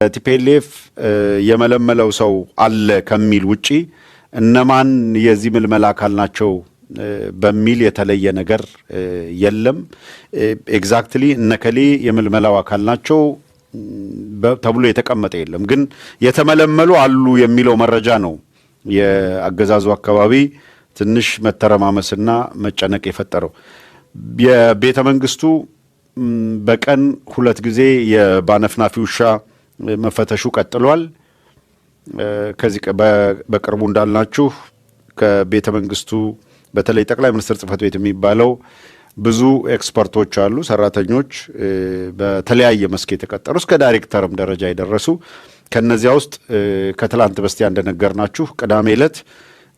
ቲፒኤልኤፍ የመለመለው ሰው አለ ከሚል ውጪ እነማን የዚህ ምልመላ አካል ናቸው በሚል የተለየ ነገር የለም። ኤግዛክትሊ እነከሌ የምልመላው አካል ናቸው ተብሎ የተቀመጠ የለም። ግን የተመለመሉ አሉ የሚለው መረጃ ነው የአገዛዙ አካባቢ ትንሽ መተረማመስና መጨነቅ የፈጠረው። የቤተ መንግስቱ በቀን 2 ጊዜ የባነፍናፊ ውሻ መፈተሹ ቀጥሏል። ከዚህ በቅርቡ እንዳልናችሁ ከቤተ መንግስቱ በተለይ ጠቅላይ ሚኒስትር ጽህፈት ቤት የሚባለው ብዙ ኤክስፐርቶች አሉ፣ ሰራተኞች በተለያየ መስክ የተቀጠሩ እስከ ዳይሬክተርም ደረጃ የደረሱ። ከነዚያ ውስጥ ከትላንት በስቲያ እንደነገርናችሁ ቅዳሜ ዕለት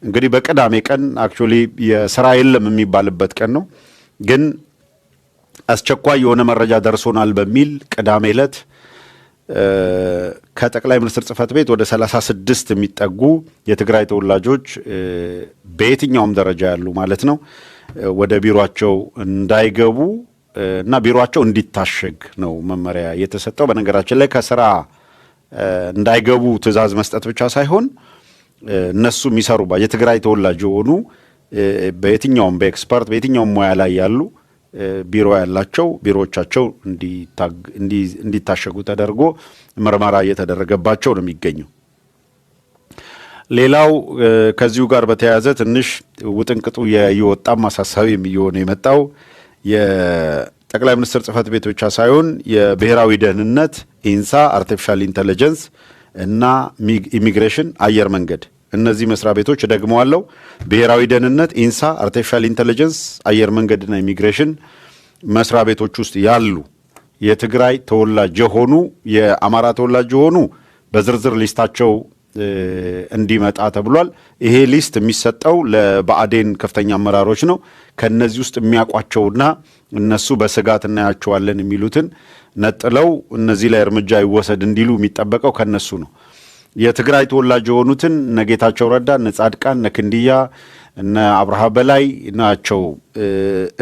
እንግዲህ በቅዳሜ ቀን አክቹሊ የሥራ የለም የሚባልበት ቀን ነው። ግን አስቸኳይ የሆነ መረጃ ደርሶናል በሚል ቅዳሜ ዕለት ከጠቅላይ ሚኒስትር ጽህፈት ቤት ወደ 36 የሚጠጉ የትግራይ ተወላጆች በየትኛውም ደረጃ ያሉ ማለት ነው ወደ ቢሮአቸው እንዳይገቡ እና ቢሮአቸው እንዲታሸግ ነው መመሪያ የተሰጠው። በነገራችን ላይ ከስራ እንዳይገቡ ትዕዛዝ መስጠት ብቻ ሳይሆን እነሱ የሚሰሩ የትግራይ ተወላጅ የሆኑ በየትኛውም በኤክስፐርት በየትኛውም ሙያ ላይ ያሉ ቢሮ ያላቸው ቢሮዎቻቸው እንዲታሸጉ ተደርጎ ምርመራ እየተደረገባቸው ነው የሚገኘው። ሌላው ከዚሁ ጋር በተያያዘ ትንሽ ውጥንቅጡ የወጣም አሳሳቢ የሚሆን የመጣው የጠቅላይ ሚኒስትር ጽህፈት ቤት ብቻ ሳይሆን የብሔራዊ ደህንነት፣ ኢንሳ፣ አርቲፊሻል ኢንተለጀንስ እና ኢሚግሬሽን፣ አየር መንገድ እነዚህ መስሪያ ቤቶች ደግመዋለው። ብሔራዊ ደህንነት፣ ኢንሳ፣ አርቲፊሻል ኢንተለጀንስ፣ አየር መንገድና ኢሚግሬሽን መስሪያ ቤቶች ውስጥ ያሉ የትግራይ ተወላጅ የሆኑ የአማራ ተወላጅ የሆኑ በዝርዝር ሊስታቸው እንዲመጣ ተብሏል። ይሄ ሊስት የሚሰጠው ለብአዴን ከፍተኛ አመራሮች ነው። ከነዚህ ውስጥ የሚያውቋቸውና እነሱ በስጋት እናያቸዋለን የሚሉትን ነጥለው እነዚህ ላይ እርምጃ ይወሰድ እንዲሉ የሚጠበቀው ከነሱ ነው። የትግራይ ተወላጅ የሆኑትን እነ ጌታቸው ረዳ፣ እነ ጻድቃን፣ እነ ክንድያ፣ እነ አብርሃ በላይ ናቸው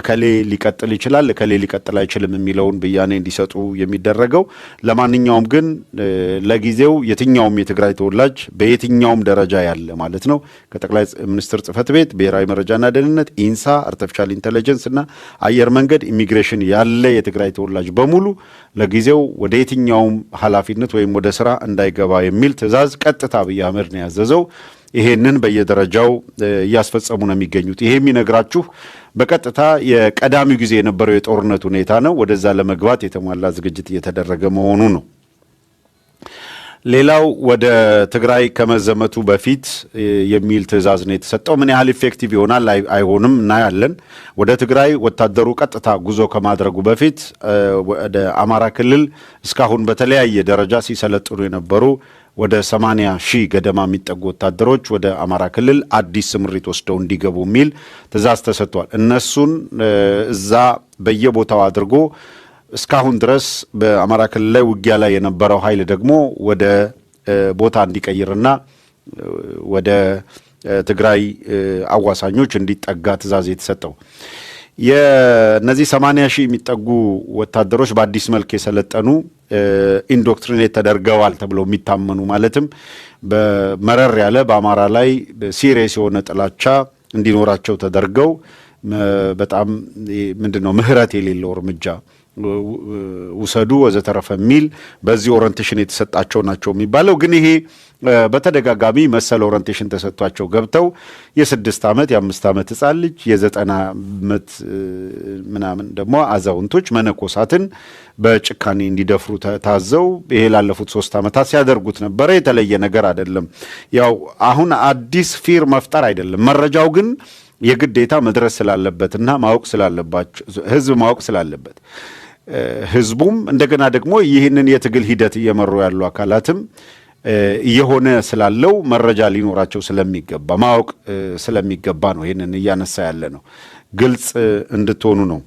እከሌ ሊቀጥል ይችላል እከሌ ሊቀጥል አይችልም የሚለውን ብያኔ እንዲሰጡ የሚደረገው። ለማንኛውም ግን ለጊዜው የትኛውም የትግራይ ተወላጅ በየትኛውም ደረጃ ያለ ማለት ነው ከጠቅላይ ሚኒስትር ጽህፈት ቤት፣ ብሔራዊ መረጃና ደህንነት፣ ኢንሳ፣ አርቲፊሻል ኢንተለጀንስ እና አየር መንገድ፣ ኢሚግሬሽን ያለ የትግራይ ተወላጅ በሙሉ ለጊዜው ወደ የትኛውም ኃላፊነት ወይም ወደ ስራ እንዳይገባ የሚል ትዕዛዝ ቀጥታ አብይ አህመድ ነው ያዘዘው። ይሄንን በየደረጃው እያስፈጸሙ ነው የሚገኙት። ይሄ የሚነግራችሁ በቀጥታ የቀዳሚው ጊዜ የነበረው የጦርነት ሁኔታ ነው። ወደዛ ለመግባት የተሟላ ዝግጅት እየተደረገ መሆኑ ነው። ሌላው ወደ ትግራይ ከመዘመቱ በፊት የሚል ትዕዛዝ ነው የተሰጠው። ምን ያህል ኢፌክቲቭ ይሆናል አይሆንም እናያለን። ወደ ትግራይ ወታደሩ ቀጥታ ጉዞ ከማድረጉ በፊት ወደ አማራ ክልል እስካሁን በተለያየ ደረጃ ሲሰለጥኑ የነበሩ ወደ 80,000 ገደማ የሚጠጉ ወታደሮች ወደ አማራ ክልል አዲስ ስምሪት ወስደው እንዲገቡ የሚል ትዕዛዝ ተሰጥቷል። እነሱን እዛ በየቦታው አድርጎ እስካሁን ድረስ በአማራ ክልል ላይ ውጊያ ላይ የነበረው ኃይል ደግሞ ወደ ቦታ እንዲቀይርና ወደ ትግራይ አዋሳኞች እንዲጠጋ ትዕዛዝ የተሰጠው። የነዚህ 80,000 የሚጠጉ ወታደሮች በአዲስ መልክ የሰለጠኑ ኢንዶክትሪኔት ተደርገዋል ተብለው የሚታመኑ ማለትም በመረር ያለ በአማራ ላይ ሲሪየስ የሆነ ጥላቻ እንዲኖራቸው ተደርገው በጣም ምንድነው ምህረት የሌለው እርምጃ ውሰዱ ወዘተረፈ የሚል በዚህ ኦሪንቴሽን የተሰጣቸው ናቸው የሚባለው። ግን ይሄ በተደጋጋሚ መሰል ኦሪንቴሽን ተሰጥቷቸው ገብተው የ6 ዓመት የ5 ዓመት ሕፃን ልጅ የ9 ዓመት ምናምን ደግሞ አዛውንቶች መነኮሳትን በጭካኔ እንዲደፍሩ ታዘው ይሄ ላለፉት 3 ዓመታት ሲያደርጉት ነበረ። የተለየ ነገር አይደለም። ያው አሁን አዲስ ፊር መፍጠር አይደለም። መረጃው ግን የግዴታ መድረስ ስላለበትና ማወቅ ስላለባቸው ህዝብ ማወቅ ስላለበት ህዝቡም እንደገና ደግሞ ይህንን የትግል ሂደት እየመሩ ያሉ አካላትም እየሆነ ስላለው መረጃ ሊኖራቸው ስለሚገባ ማወቅ ስለሚገባ ነው ይህንን እያነሳ ያለ ነው። ግልጽ እንድትሆኑ ነው።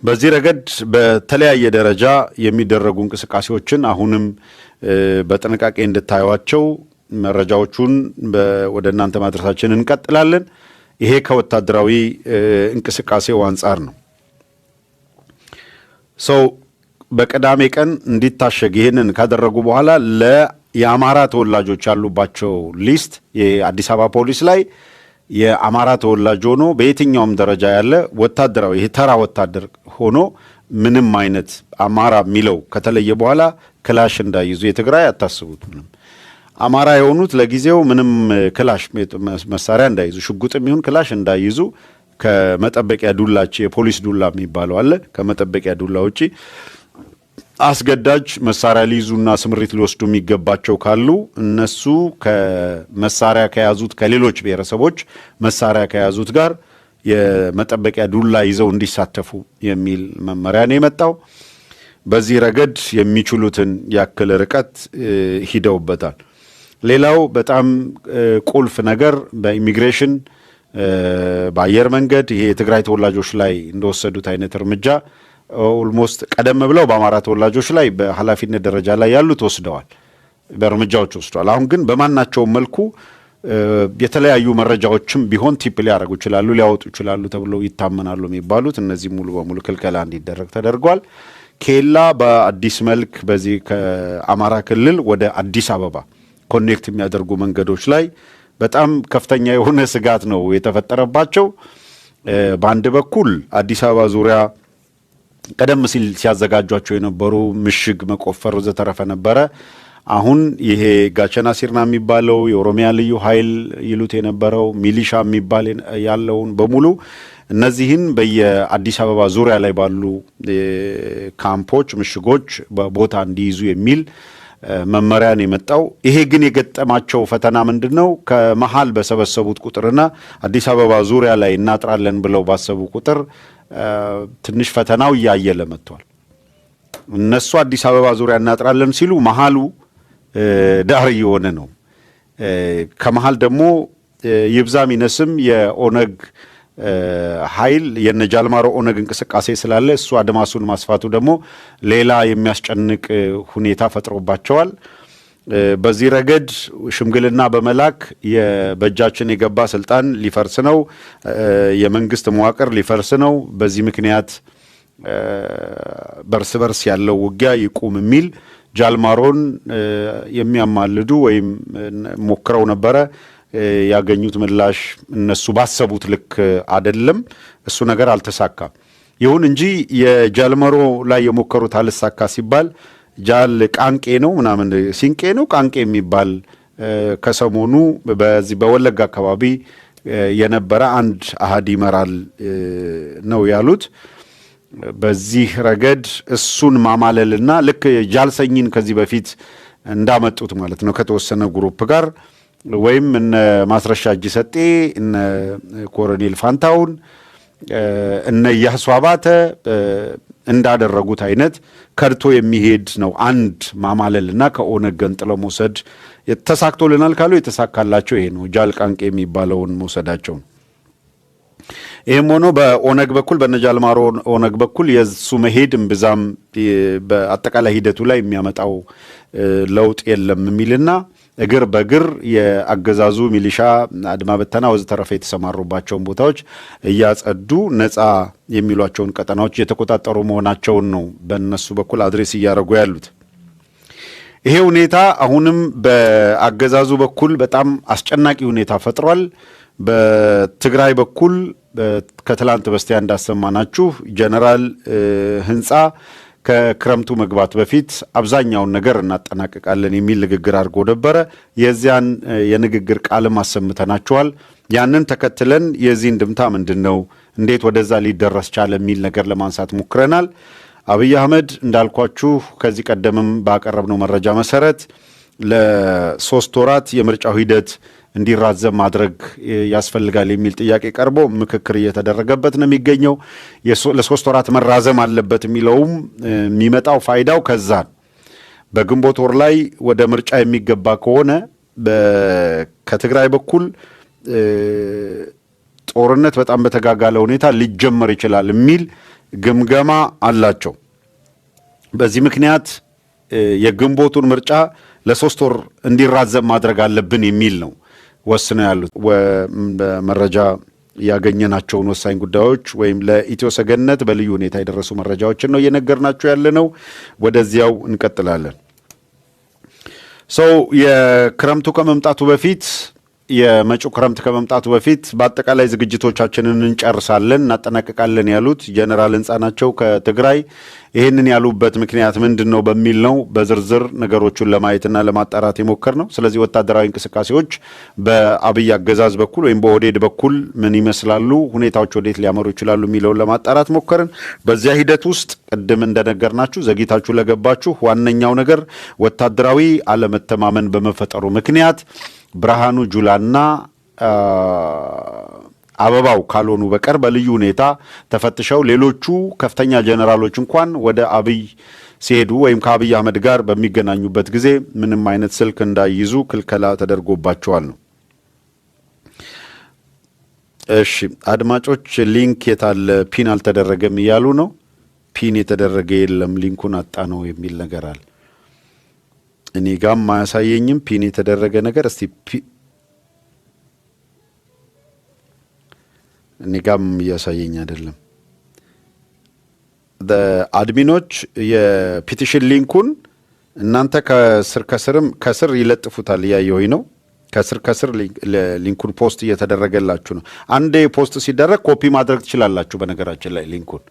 በዚህ ረገድ በተለያየ ደረጃ የሚደረጉ እንቅስቃሴዎችን አሁንም በጥንቃቄ እንድታዩዋቸው መረጃዎቹን ወደ እናንተ ማድረሳችን እንቀጥላለን። ይሄ ከወታደራዊ እንቅስቃሴው አንጻር ነው። በቅዳሜ ቀን እንዲታሸግ ይህንን ካደረጉ በኋላ የአማራ ተወላጆች ያሉባቸው ሊስት የአዲስ አበባ ፖሊስ ላይ የአማራ ተወላጅ ሆኖ በየትኛውም ደረጃ ያለ ወታደራዊ ይሄ ተራ ወታደር ሆኖ ምንም አይነት አማራ የሚለው ከተለየ በኋላ ክላሽ እንዳይዙ የትግራይ አታስቡት ምንም አማራ የሆኑት ለጊዜው ምንም ክላሽ መሳሪያ እንዳይዙ ሽጉጥም ይሁን ክላሽ እንዳይዙ ከመጠበቂያ ዱላች የፖሊስ ዱላ የሚባለው አለ ከመጠበቂያ ዱላ ውጪ አስገዳጅ መሳሪያ ሊይዙና ስምሪት ሊወስዱ የሚገባቸው ካሉ እነሱ ከመሳሪያ ከያዙት ከሌሎች ብሔረሰቦች መሳሪያ ከያዙት ጋር የመጠበቂያ ዱላ ይዘው እንዲሳተፉ የሚል መመሪያ ነው የመጣው። በዚህ ረገድ የሚችሉትን ያክል ርቀት ሂደውበታል። ሌላው በጣም ቁልፍ ነገር በኢሚግሬሽን በአየር መንገድ ይሄ የትግራይ ተወላጆች ላይ እንደወሰዱት አይነት እርምጃ ኦልሞስት ቀደም ብለው በአማራ ተወላጆች ላይ በኃላፊነት ደረጃ ላይ ያሉት ወስደዋል፣ በእርምጃዎች ወስደዋል። አሁን ግን በማናቸውም መልኩ የተለያዩ መረጃዎችም ቢሆን ቲፕ ሊያደርጉ ይችላሉ ሊያወጡ ይችላሉ ተብለው ይታመናሉ የሚባሉት እነዚህ ሙሉ በሙሉ ክልከላ እንዲደረግ ተደርጓል። ኬላ በአዲስ መልክ በዚህ ከአማራ ክልል ወደ አዲስ አበባ ኮኔክት የሚያደርጉ መንገዶች ላይ በጣም ከፍተኛ የሆነ ስጋት ነው የተፈጠረባቸው። በአንድ በኩል አዲስ አበባ ዙሪያ ቀደም ሲል ሲያዘጋጇቸው የነበሩ ምሽግ መቆፈር ዘተረፈ ነበረ። አሁን ይሄ ጋቸና ሲርና የሚባለው የኦሮሚያ ልዩ ኃይል ይሉት የነበረው ሚሊሻ የሚባል ያለውን በሙሉ እነዚህን በየአዲስ አበባ ዙሪያ ላይ ባሉ ካምፖች ምሽጎች በቦታ እንዲይዙ የሚል መመሪያን የመጣው። ይሄ ግን የገጠማቸው ፈተና ምንድነው? ከመሃል በሰበሰቡት ቁጥርና አዲስ አበባ ዙሪያ ላይ እናጥራለን ብለው ባሰቡ ቁጥር ትንሽ ፈተናው እያየለ መጥቷል። እነሱ አዲስ አበባ ዙሪያ እናጥራለን ሲሉ መሃሉ ዳር የሆነ ነው። ከመሃል ደግሞ ይብዛም ይነስም የኦነግ ኃይል የነጃልማሮ ኦነግ እንቅስቃሴ ስላለ እሱ አድማሱን ማስፋቱ ደግሞ ሌላ የሚያስጨንቅ ሁኔታ ፈጥሮባቸዋል። በዚህ ረገድ ሽምግልና በመላክ በእጃችን የገባ ስልጣን ሊፈርስ ነው፣ የመንግስት መዋቅር ሊፈርስ ነው፣ በዚህ ምክንያት በርስ በርስ ያለው ውጊያ ይቁም የሚል ጃልማሮን የሚያማልዱ ወይም ሞክረው ነበረ። ያገኙት ምላሽ እነሱ ባሰቡት ልክ አይደለም። እሱ ነገር አልተሳካም። ይሁን እንጂ የጃልማሮ ላይ የሞከሩት አልሳካ ሲባል ጃል ቃንቄ ነው ምናምን ሲንቄ ነው ቃንቄ የሚባል ከሰሞኑ በዚህ በወለጋ አካባቢ የነበረ አንድ አሃድ ይመራል ነው ያሉት። በዚህ ረገድ እሱን ማማለልና ልክ ጃልሰኝን ከዚህ በፊት እንዳመጡት ማለት ነው ከተወሰነ ግሩፕ ጋር ወይም እነ ማስረሻ እጅ ሰጤ እነ ኮሎኔል ፋንታውን እነ ኢያሱ አባተ እንዳደረጉት አይነት ከድቶ የሚሄድ ነው። አንድ ማማለልና ከኦነግ ገንጥለው መውሰድ ተሳክቶልናል ካሉ የተሳካላቸው ይሄ ነው፣ ጃል ቃንቄ የሚባለውን መውሰዳቸው። ይህም ሆኖ በኦነግ በኩል በነጃልማሮ ኦነግ በኩል የሱ መሄድም ብዛም በአጠቃላይ ሂደቱ ላይ የሚያመጣው ለውጥ የለም የሚልና እግር በእግር የአገዛዙ ሚሊሻ አድማ በተና ወዘተረፈ የተሰማሩባቸውን ቦታዎች እያጸዱ ነፃ የሚሏቸውን ቀጠናዎች እየተቆጣጠሩ መሆናቸውን ነው በእነሱ በኩል አድሬስ እያደረጉ ያሉት። ይሄ ሁኔታ አሁንም በአገዛዙ በኩል በጣም አስጨናቂ ሁኔታ ፈጥሯል። በትግራይ በኩል ከትላንት በስቲያ እንዳሰማናችሁ ጀነራል ህንፃ ከክረምቱ መግባት በፊት አብዛኛውን ነገር እናጠናቀቃለን የሚል ንግግር አድርጎ ነበረ። የዚያን የንግግር ቃልም አሰምተናቸዋል። ያንን ተከትለን የዚህ እንድምታ ምንድነው፣ እንዴት ወደዛ ሊደረስ ቻለ የሚል ነገር ለማንሳት ሞክረናል። አብይ አህመድ እንዳልኳችሁ ከዚህ ቀደምም ባቀረብነው መረጃ መሰረት ለ3 ወራት የምርጫው ሂደት እንዲራዘም ማድረግ ያስፈልጋል የሚል ጥያቄ ቀርቦ ምክክር እየተደረገበት ነው የሚገኘው። ለ3 ወራት መራዘም አለበት የሚለውም የሚመጣው ፋይዳው ከዛ በግንቦት ወር ላይ ወደ ምርጫ የሚገባ ከሆነ ከትግራይ በኩል ጦርነት በጣም በተጋጋለ ሁኔታ ሊጀመር ይችላል የሚል ግምገማ አላቸው። በዚህ ምክንያት የግንቦቱን ምርጫ ለ3 ወር እንዲራዘም ማድረግ አለብን የሚል ነው ወስነው ያሉት። በመረጃ ያገኘናቸውን ወሳኝ ጉዳዮች ወይም ለኢትዮ ሰገነት በልዩ ሁኔታ የደረሱ መረጃዎችን ነው እየነገርናችሁ ያለነው። ወደዚያው እንቀጥላለን። የክረምቱ ከመምጣቱ በፊት የመጪው ክረምት ከመምጣቱ በፊት በአጠቃላይ ዝግጅቶቻችንን እንጨርሳለን እናጠናቀቃለን ያሉት ጀነራል ህንጻ ናቸው ከትግራይ። ይህንን ያሉበት ምክንያት ምንድን ነው በሚል ነው በዝርዝር ነገሮቹን ለማየትና ለማጣራት የሞከር ነው። ስለዚህ ወታደራዊ እንቅስቃሴዎች በአብይ አገዛዝ በኩል ወይም በኦህዴድ በኩል ምን ይመስላሉ፣ ሁኔታዎች ወዴት ሊያመሩ ይችላሉ የሚለውን ለማጣራት ሞከርን። በዚያ ሂደት ውስጥ ቅድም እንደነገርናችሁ ዘግይታችሁ ለገባችሁ ዋነኛው ነገር ወታደራዊ አለመተማመን በመፈጠሩ ምክንያት ብርሃኑ ጁላና አበባው ካልሆኑ በቀር በልዩ ሁኔታ ተፈትሸው ሌሎቹ ከፍተኛ ጀነራሎች እንኳን ወደ አብይ ሲሄዱ ወይም ከአብይ አህመድ ጋር በሚገናኙበት ጊዜ ምንም አይነት ስልክ እንዳይይዙ ክልከላ ተደርጎባቸዋል ነው። እሺ አድማጮች ሊንክ የታለ ፒን አልተደረገም እያሉ ነው። ፒን የተደረገ የለም ሊንኩን አጣ ነው የሚል ነገር አለ። እኔ ጋም ማያሳየኝም ፒን የተደረገ ነገር። እስቲ እኔ ጋም እያሳየኝ አይደለም። አድሚኖች የፒቲሽን ሊንኩን እናንተ ከስር ይለጥፉታል እያየሁኝ ነው። ከስር ሊንኩን ፖስት እየተደረገላችሁ ነው። አንዴ ፖስት ሲደረግ ኮፒ ማድረግ ትችላላችሁ። በነገራችን ላይ ሊንኩን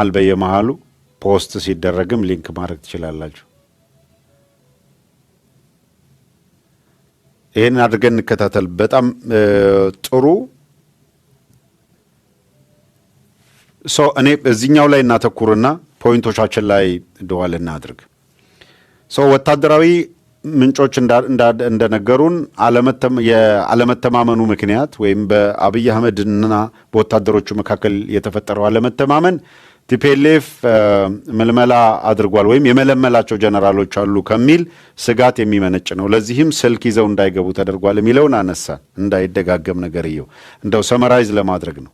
በየመሃሉ ፖስት ሲደረግም ሊንክ ማድረግ ትችላላችሁ። ይሄን አድርገን እንከታተል። በጣም ጥሩ። እኔ እዚህኛው ላይ እናተኩርና ፖይንቶቻችን ላይ ደዋል እናድርግ። ወታደራዊ ምንጮች እንደነገሩን የአለመተማመኑ ምክንያት ወይም በአብይ አህመድና በወታደሮቹ መካከል የተፈጠረው አለመተማመን ቲፒኤልኤፍ ምልመላ አድርጓል ወይም የመለመላቸው ጀነራሎች አሉ ከሚል ስጋት የሚመነጭ ነው። ለዚህም ስልክ ይዘው እንዳይገቡ ተደርጓል የሚለውን አነሳን። እንዳይደጋገም ነገርየው እንደው ሰመራይዝ ለማድረግ ነው።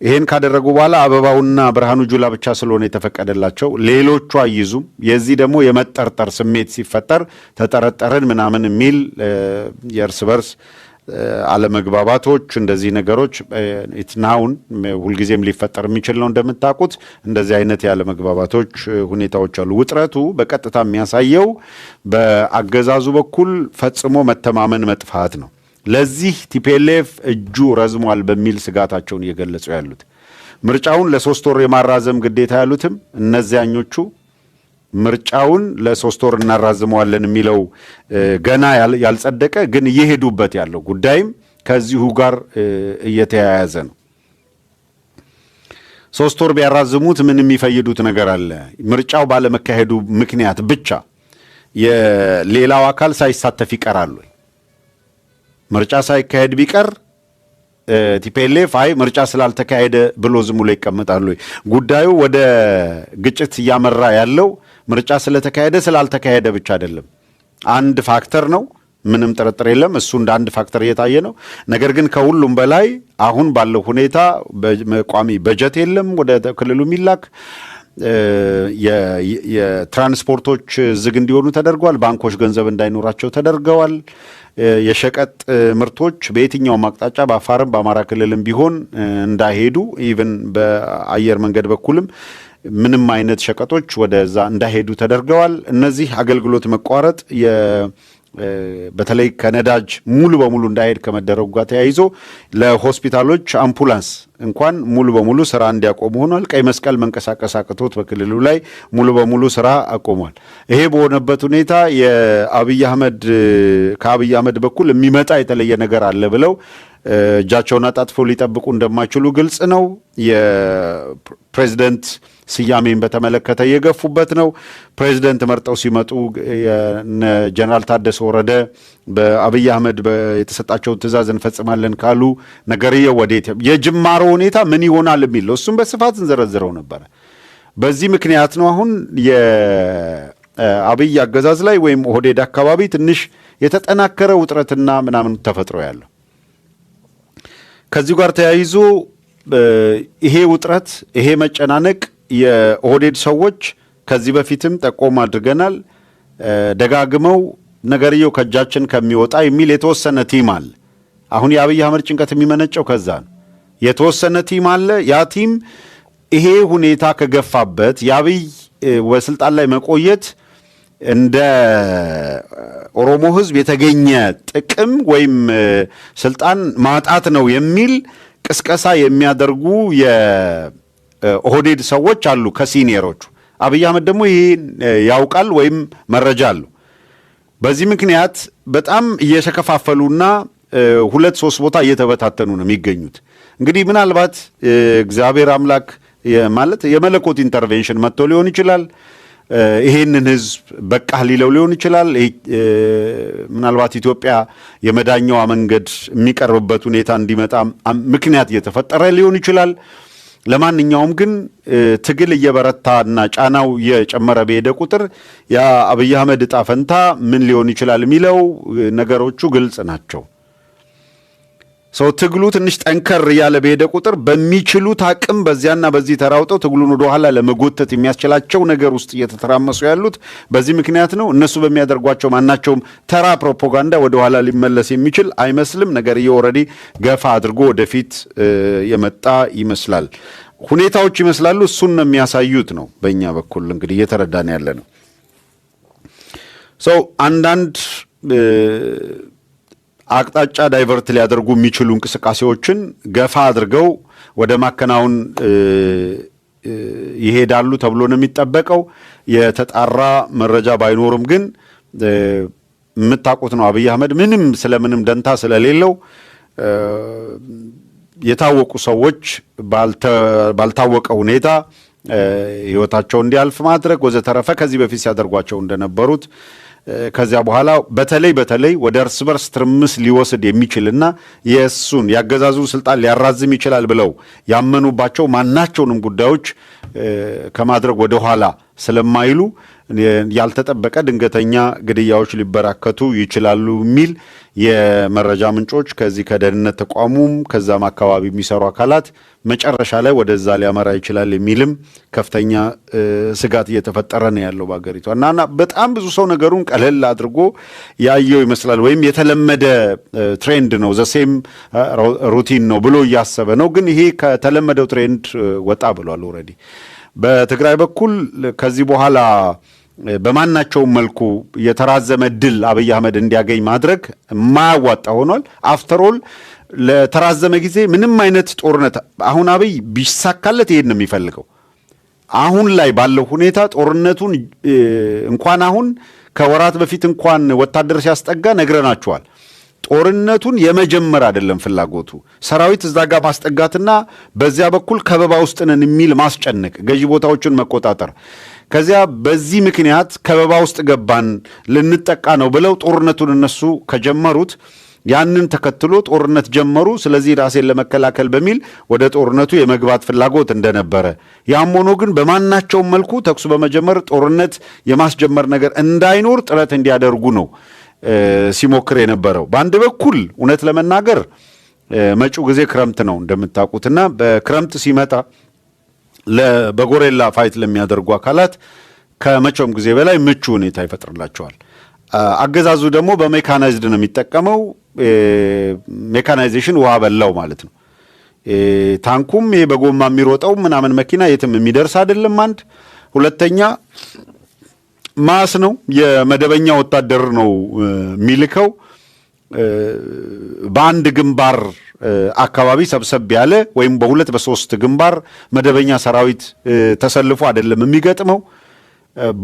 ይሄን ካደረጉ በኋላ አበባውና ብርሃኑ ጁላ ብቻ ስለሆነ የተፈቀደላቸው ሌሎቹ አይዙም። የዚህ ደግሞ የመጠርጠር ስሜት ሲፈጠር ተጠረጠርን ምናምን የሚል የእርስ በርስ አለመግባባቶች እንደዚህ ነገሮች ኢትናውን ሁልጊዜም ሊፈጠር የሚችል ነው። እንደምታውቁት እንደዚህ አይነት ያለመግባባቶች ሁኔታዎች አሉ። ውጥረቱ በቀጥታ የሚያሳየው በአገዛዙ በኩል ፈጽሞ መተማመን መጥፋት ነው። ለዚህ ቲፒኤልኤፍ እጁ ረዝሟል በሚል ስጋታቸውን እየገለጹ ያሉት ምርጫውን ለ3 ወር የማራዘም ግዴታ ያሉትም እነዚያኞቹ ምርጫውን ለ3 ወር እናራዝመዋለን የሚለው ገና ያልጸደቀ ግን እየሄዱበት ያለው ጉዳይም ከዚሁ ጋር እየተያያዘ ነው። 3 ወር ቢያራዝሙት ምን የሚፈይዱት ነገር አለ? ምርጫው ባለመካሄዱ ምክንያት ብቻ የሌላው አካል ሳይሳተፍ ይቀራሉ። ምርጫ ሳይካሄድ ቢቀር ቲፒኤልኤፍ ምርጫ ስላልተካሄደ ብሎ ዝም ብሎ ይቀመጣሉ? ጉዳዩ ወደ ግጭት እያመራ ያለው ምርጫ ስለተካሄደ ስላልተካሄደ ብቻ አይደለም። አንድ ፋክተር ነው፣ ምንም ጥርጥር የለም። እሱ እንደ አንድ ፋክተር እየታየ ነው። ነገር ግን ከሁሉም በላይ አሁን ባለው ሁኔታ ቋሚ በጀት የለም ወደ ክልሉ የሚላክ የትራንስፖርቶች ዝግ እንዲሆኑ ተደርጓል። ባንኮች ገንዘብ እንዳይኖራቸው ተደርገዋል። የሸቀጥ ምርቶች በየትኛውም አቅጣጫ በአፋርም በአማራ ክልልም ቢሆን እንዳይሄዱ ኢቭን በአየር መንገድ በኩልም ምንም አይነት ሸቀጦች ወደዛ እንዳይሄዱ ተደርገዋል። እነዚህ አገልግሎት መቋረጥ በተለይ ከነዳጅ ሙሉ በሙሉ እንዳይሄድ ከመደረጉ ጋር ተያይዞ ለሆስፒታሎች አምቡላንስ እንኳን ሙሉ በሙሉ ስራ እንዲያቆሙ ሆኗል። ቀይ መስቀል መንቀሳቀስ አቅቶት በክልሉ ላይ ሙሉ በሙሉ ስራ አቆሟል። ይሄ በሆነበት ሁኔታ ከአብይ አህመድ በኩል የሚመጣ የተለየ ነገር አለ ብለው እጃቸውን አጣጥፈው ሊጠብቁ እንደማይችሉ ግልጽ ነው። የፕሬዝደንት ስያሜን በተመለከተ እየገፉበት ነው። ፕሬዝደንት መርጠው ሲመጡ ጀነራል ታደሰ ወረደ በአብይ አህመድ የተሰጣቸውን ትዕዛዝ እንፈጽማለን ካሉ ነገርየው ወዴት የጅማሮ ሁኔታ ምን ይሆናል የሚል ነው። እሱም በስፋት እንዘረዝረው ነበረ። በዚህ ምክንያት ነው አሁን የአብይ አገዛዝ ላይ ወይም ኦህዴድ አካባቢ ትንሽ የተጠናከረ ውጥረትና ምናምን ተፈጥሮ ያለው። ከዚሁ ጋር ተያይዞ ይሄ ውጥረት ይሄ መጨናነቅ የኦህዴድ ሰዎች ከዚህ በፊትም ጠቆም አድርገናል፣ ደጋግመው ነገርየው ከእጃችን ከሚወጣ የሚል የተወሰነ ቲም አለ። አሁን የአብይ አህመድ ጭንቀት የሚመነጨው ከዛ ነው። የተወሰነ ቲም አለ። ያ ቲም ይሄ ሁኔታ ከገፋበት የአብይ በስልጣን ላይ መቆየት እንደ ኦሮሞ ህዝብ የተገኘ ጥቅም ወይም ስልጣን ማጣት ነው የሚል ቅስቀሳ የሚያደርጉ የኦህዴድ ሰዎች አሉ ከሲኒየሮቹ። አብይ አህመድ ደግሞ ይሄን ያውቃል ወይም መረጃ አለው። በዚህ ምክንያት በጣም እየተከፋፈሉና 2-3 ቦታ እየተበታተኑ ነው የሚገኙት። እንግዲህ ምናልባት እግዚአብሔር አምላክ ማለት የመለኮት ኢንተርቬንሽን መጥቶ ሊሆን ይችላል። ይሄንን ህዝብ በቃ ሊለው ሊሆን ይችላል። ምናልባት ኢትዮጵያ የመዳኛዋ መንገድ የሚቀርብበት ሁኔታ እንዲመጣ ምክንያት እየተፈጠረ ሊሆን ይችላል። ለማንኛውም ግን ትግል እየበረታና ጫናው እየጨመረ በሄደ ቁጥር የአብይ አህመድ ዕጣ ፈንታ ምን ሊሆን ይችላል የሚለው ነገሮቹ ግልጽ ናቸው። ሰው ትግሉ ትንሽ ጠንከር እያለ በሄደ ቁጥር በሚችሉት አቅም በዚያና በዚህ ተራውጠው ትግሉን ወደ ኋላ ለመጎተት የሚያስችላቸው ነገር ውስጥ እየተተራመሱ ያሉት በዚህ ምክንያት ነው። እነሱ በሚያደርጓቸው ማናቸውም ተራ ፕሮፓጋንዳ ወደ ኋላ ሊመለስ የሚችል አይመስልም። ነገርዬው ኦልሬዲ ገፋ አድርጎ ወደፊት የመጣ ይመስላል። ሁኔታዎች ይመስላሉ። እሱን ነው የሚያሳዩት ነው። በእኛ በኩል እንግዲህ እየተረዳን ያለ ነው። ሰው አንዳንድ አቅጣጫ ዳይቨርት ሊያደርጉ የሚችሉ እንቅስቃሴዎችን ገፋ አድርገው ወደ ማከናወን ይሄዳሉ ተብሎ ነው የሚጠበቀው። የተጣራ መረጃ ባይኖርም ግን የምታውቁት ነው አብይ አህመድ ምንም ስለምንም ደንታ ስለሌለው የታወቁ ሰዎች ባልታወቀ ሁኔታ ህይወታቸው እንዲያልፍ ማድረግ ወዘተረፈ ከዚህ በፊት ሲያደርጓቸው እንደነበሩት ከዚያ በኋላ በተለይ ወደ እርስ በርስ ትርምስ ሊወስድ የሚችልና የእሱን ያገዛዙን ስልጣን ሊያራዝም ይችላል ብለው ያመኑባቸው ማናቸውንም ጉዳዮች ከማድረግ ወደ ኋላ ስለማይሉ ያልተጠበቀ ድንገተኛ ግድያዎች ሊበራከቱ ይችላሉ የሚል የመረጃ ምንጮች ከዚህ ከደህንነት ተቋሙም ከዛም አካባቢ የሚሰሩ አካላት መጨረሻ ላይ ወደዛ ሊያመራ ይችላል የሚልም ከፍተኛ ስጋት እየተፈጠረ ነው ያለው በአገሪቷ እና በጣም ብዙ ሰው ነገሩን ቀለል አድርጎ ያየው ይመስላል ወይም የተለመደ ትሬንድ ነው ዘሴም ሩቲን ነው ብሎ እያሰበ ነው። ግን ይሄ ከተለመደው ትሬንድ ወጣ ብሏል። ኦልሬዲ በትግራይ በኩል ከዚህ በኋላ በማናቸውም መልኩ የተራዘመ ድል አብይ አህመድ እንዲያገኝ ማድረግ ማያዋጣ ሆኗል። አፍተሮል ለተራዘመ ጊዜ ምንም አይነት ጦርነት አሁን አብይ ቢሳካለት ይሄን ነው የሚፈልገው። አሁን ላይ ባለው ሁኔታ ጦርነቱን እንኳን አሁን ከወራት በፊት እንኳን ወታደር ሲያስጠጋ ነግረናቸዋል። ጦርነቱን የመጀመር አይደለም ፍላጎቱ ሰራዊት እዛ ጋር ማስጠጋትና በዚያ በኩል ከበባ ውስጥ ነን የሚል ማስጨነቅ፣ ገዢ ቦታዎችን መቆጣጠር። ከዚያ በዚህ ምክንያት ከበባ ውስጥ ገባን ልንጠቃ ነው ብለው ጦርነቱን እነሱ ከጀመሩት ያንን ተከትሎ ጦርነት ጀመሩ። ስለዚህ ራሴን ለመከላከል በሚል ወደ ጦርነቱ የመግባት ፍላጎት እንደነበረ፣ ያም ሆኖ ግን በማናቸውም መልኩ ተኩስ በመጀመር ጦርነት የማስጀመር ነገር እንዳይኖር ጥረት እንዲያደርጉ ነው ሲሞክር የነበረው። በአንድ በኩል እውነት ለመናገር መጪው ጊዜ ክረምት ነው እንደምታውቁትና በክረምት ሲመጣ በጎሬላ ፋይት ለሚያደርጉ አካላት ከመቼውም ጊዜ በላይ ምቹ ሁኔታ ይፈጥርላቸዋል። አገዛዙ ደግሞ በሜካናይዝድ ነው የሚጠቀመው። ሜካናይዜሽን ውሃ በላው ማለት ነው። ታንኩም ይሄ በጎማ የሚሮጠው ምናምን መኪና የትም የሚደርስ አይደለም። አንድ ሁለተኛ ማስ ነው የመደበኛ ወታደር ነው የሚልከው። በአንድ ግንባር አካባቢ ሰብሰብ ያለ ወይም በሁለት በሶስት ግንባር መደበኛ ሰራዊት ተሰልፎ አይደለም የሚገጥመው።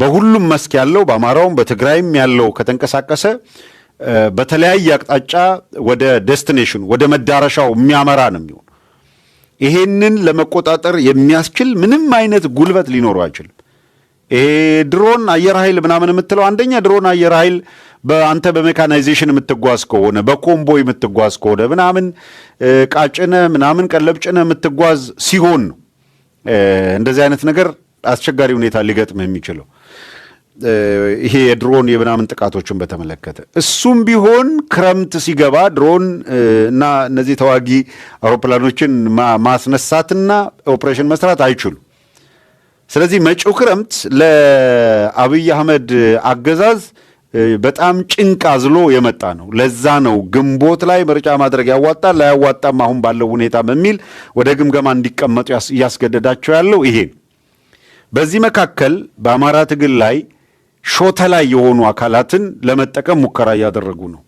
በሁሉም መስክ ያለው በአማራውም በትግራይም ያለው ከተንቀሳቀሰ በተለያየ አቅጣጫ ወደ ዴስቲኔሽኑ ወደ መዳረሻው የሚያመራ ነው የሚሆን። ይሄንን ለመቆጣጠር የሚያስችል ምንም አይነት ጉልበት ሊኖረው አይችልም። ይሄ ድሮን አየር ኃይል ምናምን የምትለው አንደኛ ድሮን አየር ኃይል በአንተ በሜካናይዜሽን የምትጓዝ ከሆነ በኮምቦይ የምትጓዝ ከሆነ ምናምን ቃጭነ ምናምን ቀለብጭነ የምትጓዝ ሲሆን ነው እንደዚህ አይነት ነገር አስቸጋሪ ሁኔታ ሊገጥም የሚችለው። ይሄ የድሮን የምናምን ጥቃቶችን በተመለከተ እሱም ቢሆን ክረምት ሲገባ ድሮን እና እነዚህ ተዋጊ አውሮፕላኖችን ማስነሳትና ኦፕሬሽን መስራት አይችሉም። ስለዚህ መጪው ክረምት ለአብይ አህመድ አገዛዝ በጣም ጭንቅ አዝሎ የመጣ ነው። ለዛ ነው ግንቦት ላይ ምርጫ ማድረግ ያዋጣል ላያዋጣም አሁን ባለው ሁኔታ በሚል ወደ ግምገማ እንዲቀመጡ እያስገደዳቸው ያለው ይሄ። በዚህ መካከል በአማራ ትግል ላይ ሾተ ላይ የሆኑ አካላትን ለመጠቀም ሙከራ እያደረጉ ነው።